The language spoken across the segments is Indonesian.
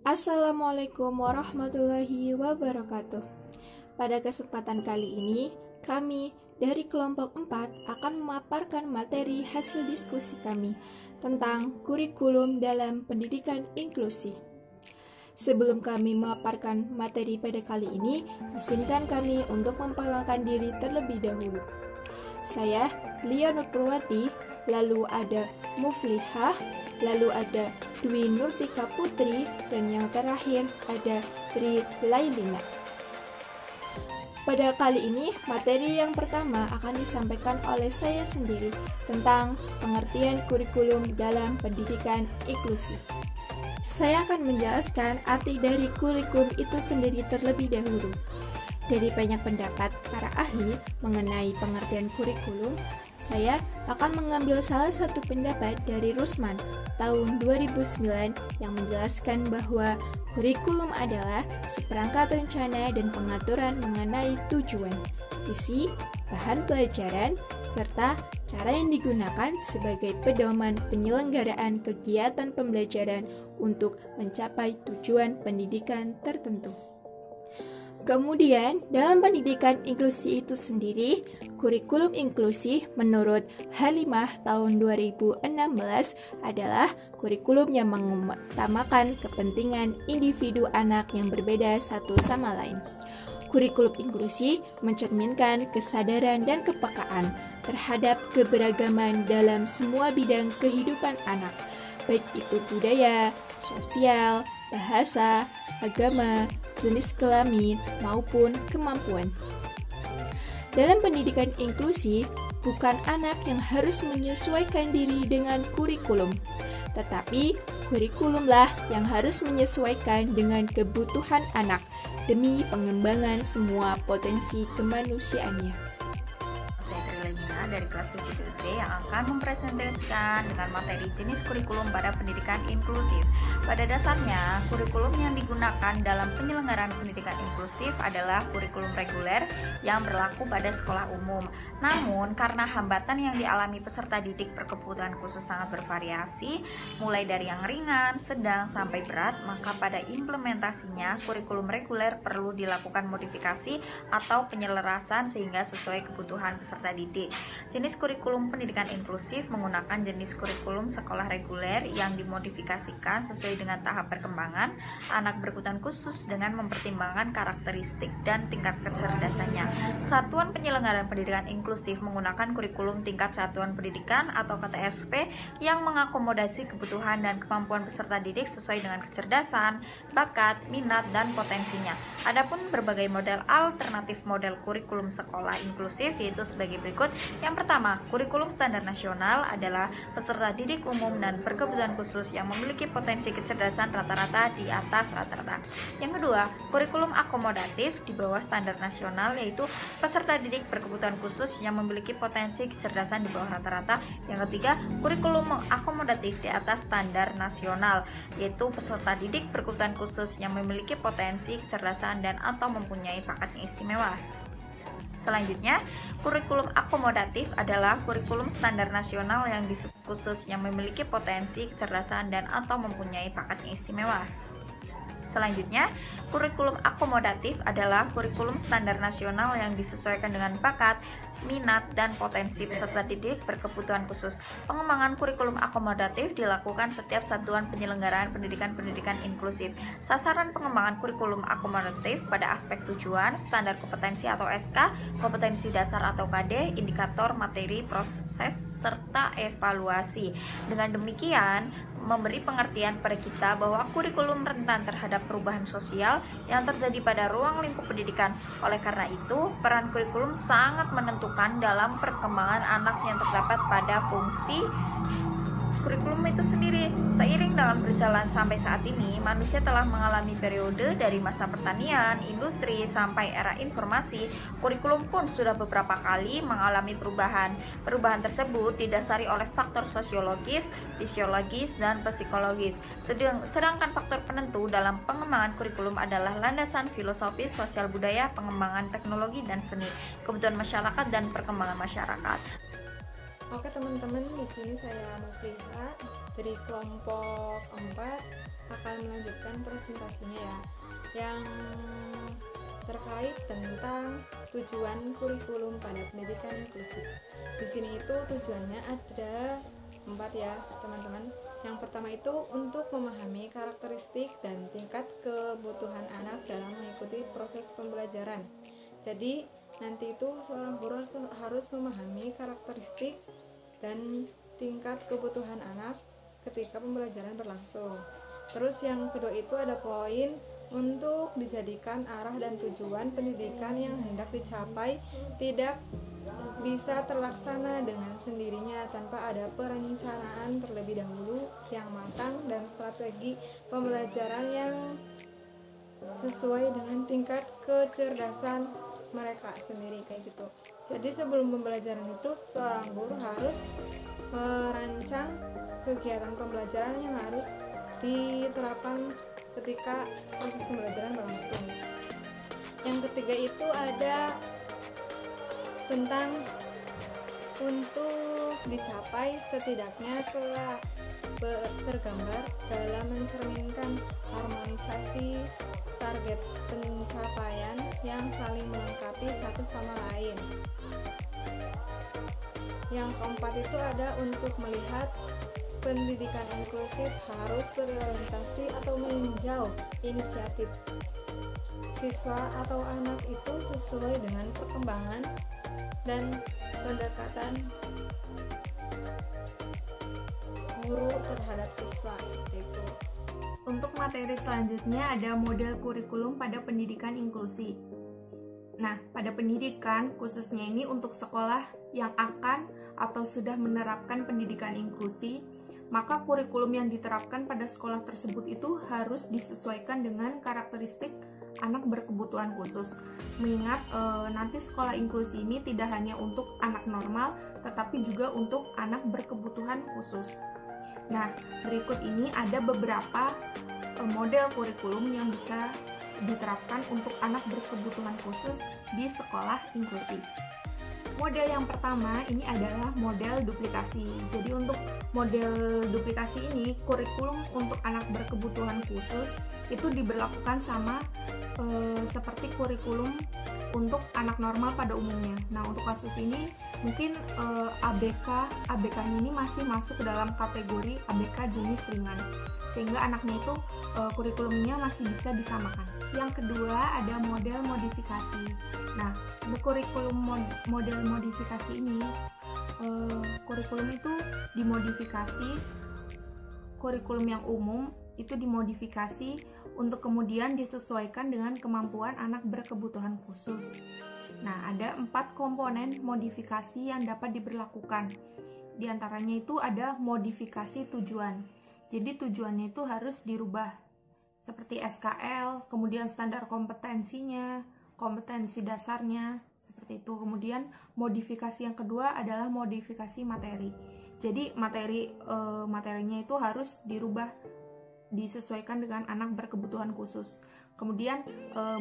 Assalamualaikum warahmatullahi wabarakatuh. Pada kesempatan kali ini, kami dari kelompok 4 akan memaparkan materi hasil diskusi kami tentang kurikulum dalam pendidikan inklusi. Sebelum kami memaparkan materi pada kali ini, izinkan kami untuk memperkenalkan diri terlebih dahulu. Saya Lia Nur Purwati, lalu ada Muflihah, lalu ada Dwi Nurtika Putri, dan yang terakhir ada Tri Lailina. Pada kali ini, materi yang pertama akan disampaikan oleh saya sendiri tentang pengertian kurikulum dalam pendidikan inklusi. Saya akan menjelaskan arti dari kurikulum itu sendiri terlebih dahulu. Dari banyak pendapat para ahli mengenai pengertian kurikulum, saya akan mengambil salah satu pendapat dari Rusman tahun 2009 yang menjelaskan bahwa kurikulum adalah seperangkat rencana dan pengaturan mengenai tujuan, isi, bahan pelajaran, serta cara yang digunakan sebagai pedoman penyelenggaraan kegiatan pembelajaran untuk mencapai tujuan pendidikan tertentu. Kemudian, dalam pendidikan inklusi itu sendiri, kurikulum inklusi menurut Halimah tahun 2016 adalah kurikulum yang mengutamakan kepentingan individu anak yang berbeda satu sama lain. Kurikulum inklusi mencerminkan kesadaran dan kepekaan terhadap keberagaman dalam semua bidang kehidupan anak, baik itu budaya, sosial, bahasa, agama, jenis kelamin, maupun kemampuan. Dalam pendidikan inklusi, bukan anak yang harus menyesuaikan diri dengan kurikulum, tetapi kurikulumlah yang harus menyesuaikan dengan kebutuhan anak demi pengembangan semua potensi kemanusiaannya. Saya Tri Lailina dari kelas 7 SD yang akan mempresentasikan dengan materi jenis kurikulum pada pendidikan inklusif. Pada dasarnya, kurikulum yang digunakan dalam penyelenggaraan pendidikan inklusif adalah kurikulum reguler yang berlaku pada sekolah umum. Namun, karena hambatan yang dialami peserta didik berkebutuhan khusus sangat bervariasi, mulai dari yang ringan, sedang, sampai berat, maka pada implementasinya kurikulum reguler perlu dilakukan modifikasi atau penyelarasan sehingga sesuai kebutuhan peserta didik. Jenis kurikulum pendidikan inklusif menggunakan jenis kurikulum sekolah reguler yang dimodifikasikan sesuai dengan tahap perkembangan anak berkebutuhan khusus dengan mempertimbangkan karakteristik dan tingkat kecerdasannya. Satuan Penyelenggaraan Pendidikan Inklusif menggunakan kurikulum tingkat satuan pendidikan atau KTSP yang mengakomodasi kebutuhan dan kemampuan peserta didik sesuai dengan kecerdasan, bakat, minat, dan potensinya. Adapun berbagai model alternatif model kurikulum sekolah inklusif yaitu sebagai berikut. Yang pertama, kurikulum standar nasional adalah peserta didik umum dan berkebutuhan khusus yang memiliki potensi kecerdasan rata-rata di atas rata-rata. Yang kedua, kurikulum akomodatif di bawah standar nasional yaitu peserta didik berkebutuhan khusus yang memiliki potensi kecerdasan di bawah rata-rata. Yang ketiga, kurikulum akomodatif di atas standar nasional yaitu peserta didik berkebutuhan khusus yang memiliki potensi kecerdasan dan atau mempunyai bakat yang istimewa. Selanjutnya, kurikulum akomodatif adalah kurikulum standar nasional yang khusus yang memiliki potensi kecerdasan dan atau mempunyai bakat yang istimewa. Selanjutnya, kurikulum akomodatif adalah kurikulum standar nasional yang disesuaikan dengan bakat, minat, dan potensi peserta didik berkebutuhan khusus. Pengembangan kurikulum akomodatif dilakukan setiap satuan penyelenggaraan pendidikan inklusif. Sasaran pengembangan kurikulum akomodatif pada aspek tujuan, standar kompetensi atau SK, kompetensi dasar atau KD, indikator, materi, proses, serta evaluasi. Dengan demikian, memberi pengertian pada kita bahwa kurikulum rentan terhadap perubahan sosial yang terjadi pada ruang lingkup pendidikan. Oleh karena itu, peran kurikulum sangat menentukan dalam perkembangan anak yang terdapat pada fungsi kurikulum itu sendiri. Seiring dengan berjalan sampai saat ini, manusia telah mengalami periode dari masa pertanian, industri, sampai era informasi. Kurikulum pun sudah beberapa kali mengalami perubahan. Perubahan tersebut didasari oleh faktor sosiologis, fisiologis, dan psikologis. Sedangkan faktor penentu dalam pengembangan kurikulum adalah landasan filosofis, sosial budaya, pengembangan teknologi dan seni, kebutuhan masyarakat, dan perkembangan masyarakat. Oke teman-teman, di sini saya Muflihah dari kelompok 4 akan melanjutkan presentasinya ya, yang terkait tentang tujuan kurikulum pada pendidikan inklusif. Di sini itu tujuannya ada 4 ya teman-teman. Yang pertama itu untuk memahami karakteristik dan tingkat kebutuhan anak dalam mengikuti proses pembelajaran. Jadi nanti itu seorang guru harus memahami karakteristik dan tingkat kebutuhan anak ketika pembelajaran berlangsung. Terus yang kedua itu ada poin untuk dijadikan arah dan tujuan pendidikan yang hendak dicapai tidak bisa terlaksana dengan sendirinya tanpa ada perencanaan terlebih dahulu yang matang dan strategi pembelajaran yang sesuai dengan tingkat kecerdasan mereka sendiri kayak gitu. Jadi sebelum pembelajaran itu seorang guru harus merancang kegiatan pembelajaran yang harus diterapkan ketika proses pembelajaran berlangsung. Yang ketiga itu ada tentang untuk dicapai setidaknya telah tergambar dalam mencerminkan harmonisasi target pencapaian yang saling melengkapi satu sama lain. Yang keempat itu ada untuk melihat pendidikan inklusif harus berorientasi atau meninjau inisiatif siswa atau anak itu sesuai dengan perkembangan dan pendekatan guru terhadap siswa seperti itu. Untuk materi selanjutnya ada model kurikulum pada pendidikan inklusi. Nah, pada pendidikan khususnya ini untuk sekolah yang akan atau sudah menerapkan pendidikan inklusi, maka kurikulum yang diterapkan pada sekolah tersebut itu harus disesuaikan dengan karakteristik anak berkebutuhan khusus. Mengingat nanti sekolah inklusi ini tidak hanya untuk anak normal, tetapi juga untuk anak berkebutuhan khusus. Nah, berikut ini ada beberapa model kurikulum yang bisa diterapkan untuk anak berkebutuhan khusus di sekolah inklusi. Model yang pertama ini adalah model duplikasi. Jadi untuk model duplikasi ini, kurikulum untuk anak berkebutuhan khusus itu diberlakukan sama seperti kurikulum untuk anak normal pada umumnya. Nah, untuk kasus ini mungkin ABK ini masih masuk ke dalam kategori ABK jenis ringan, sehingga anaknya itu kurikulumnya masih bisa disamakan. Yang kedua ada model modifikasi. Nah, di kurikulum model modifikasi ini, kurikulum itu dimodifikasi, kurikulum yang umum itu dimodifikasi untuk kemudian disesuaikan dengan kemampuan anak berkebutuhan khusus. Nah, ada 4 komponen modifikasi yang dapat diberlakukan. Di antaranya itu ada modifikasi tujuan. Jadi tujuannya itu harus dirubah, seperti SKL, kemudian standar kompetensinya, kompetensi dasarnya, seperti itu. Kemudian modifikasi yang kedua adalah modifikasi materi. Jadi materinya itu harus dirubah, disesuaikan dengan anak berkebutuhan khusus. Kemudian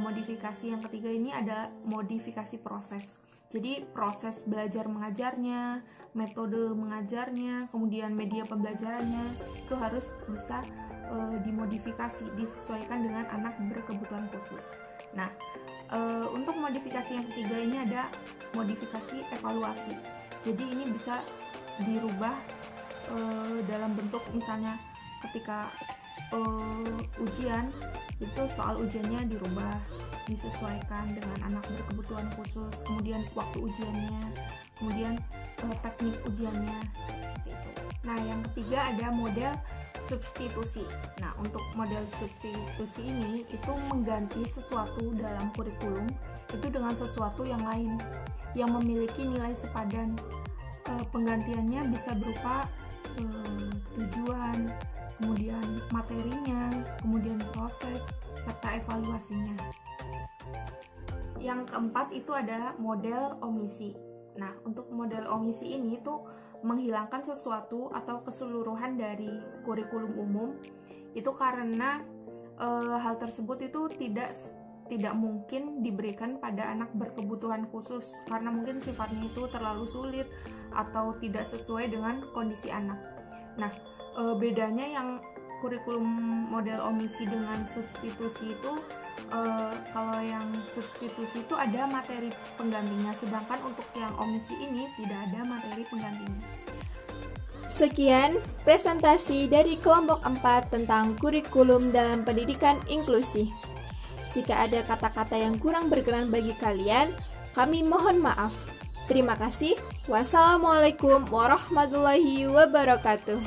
modifikasi yang ketiga ini ada modifikasi proses. Jadi proses belajar mengajarnya, metode mengajarnya, kemudian media pembelajarannya itu harus bisa dimodifikasi, disesuaikan dengan anak berkebutuhan khusus. Nah, untuk modifikasi yang ketiga ini ada modifikasi evaluasi. Jadi ini bisa dirubah dalam bentuk misalnya ketika ujian itu soal ujiannya dirubah, disesuaikan dengan anak berkebutuhan khusus, kemudian waktu ujiannya, kemudian teknik ujiannya, seperti itu. Nah, yang ketiga ada model substitusi. Nah, untuk model substitusi ini itu mengganti sesuatu dalam kurikulum itu dengan sesuatu yang lain yang memiliki nilai sepadan. Penggantiannya bisa berupa tujuan, kemudian materinya, kemudian proses, serta evaluasinya. Yang keempat itu ada model omisi. Nah, untuk model omisi ini tuh menghilangkan sesuatu atau keseluruhan dari kurikulum umum itu karena hal tersebut itu tidak mungkin diberikan pada anak berkebutuhan khusus karena mungkin sifatnya itu terlalu sulit atau tidak sesuai dengan kondisi anak. Nah, bedanya yang kurikulum model omisi dengan substitusi itu kalau yang substitusi itu ada materi penggantinya, sedangkan untuk yang omisi ini tidak ada materi penggantinya. Sekian presentasi dari kelompok 4 tentang kurikulum dalam pendidikan inklusi. Jika ada kata-kata yang kurang berkenan bagi kalian, kami mohon maaf. Terima kasih. Wassalamualaikum warahmatullahi wabarakatuh.